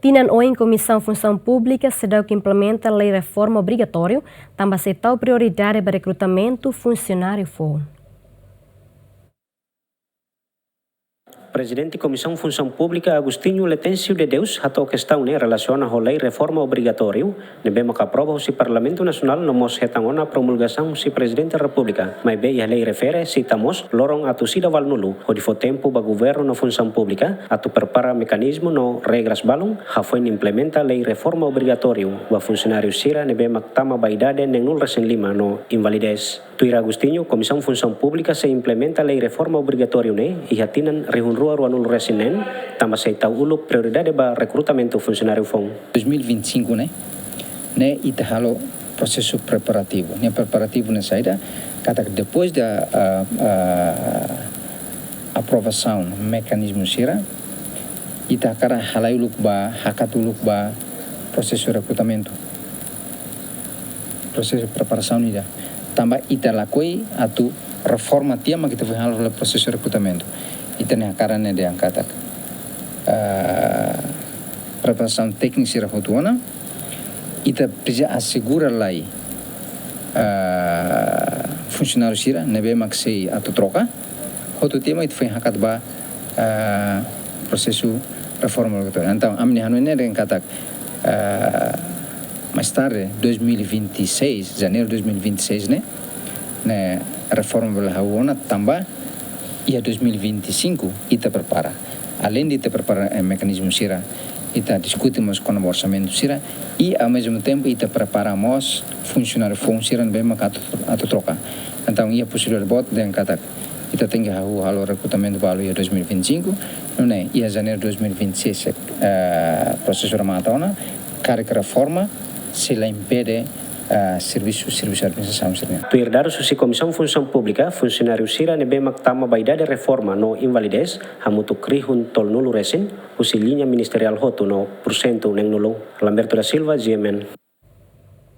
Tinan oin Comissão Função Pública sedau que implementa a lei reforma obrigatório, também aceitou prioridade para recrutamento funcionário for. Presidente Comissão Função Pública Agostinho Letencio de Deus atau questão relaciona a lei reforma obrigatório nebema que aprova si Parlamento Nacional nomos hetangona promulgação si Presidente da República. Mas bem a lei refere si tamos lorong atu sida val nulu o difo tempo ba governo na função pública atu prepara mecanismo no regras balong foi implementa lei reforma obrigatório ba funcionário sira nebema tama ba idade neng nul resen lima no invalidez. Tuira Agostinho Comissão Função Pública se implementa lei reforma obrigatório ne e hatinan rihun ruanul resinen tambah saya tahu ulu prioridade ba recrutamento funcionário fong 2025 né ita halo processo preparativo na saída kata depois da aprovação mecanismo sira ita kara halai uluk ba hakatuluk ba processo recrutamento processo preparação ida tambah ita lakoi atu reforma tiama kita foi halo processo recrutamento ita ne karane de angkata preparação técnica sira hotuana ita precisa assegurar lai funcionário sira nebe maxei atu troca hotu tema itu foi hakat ba processo reforma obrigatória. Então amni hanu ne de angkata mais tarde 2026 janeiro 2026 né reforma belahuna tambah ia 2025 ita prepara. Além de ita prepara mecanismo sira, ita discutimos com o orçamento sira e ao mesmo tempo ita preparamos funcionário funcionário bem macato atu troca. Então ia possível bot dengan kata ita tem que halo recrutamento para ia 2025, não é? Ia janeiro 2026 processo ramatona, carga reforma se la impede serviço de administração. Tuirdaro susi Comissão Função Pública, funcionário sira nebe maktama baidade reforma no invalidez, hamutu krihun tol nulu resin, usi linha ministerial hotu no porcento neng nulu. Lamberto da Silva, GMN.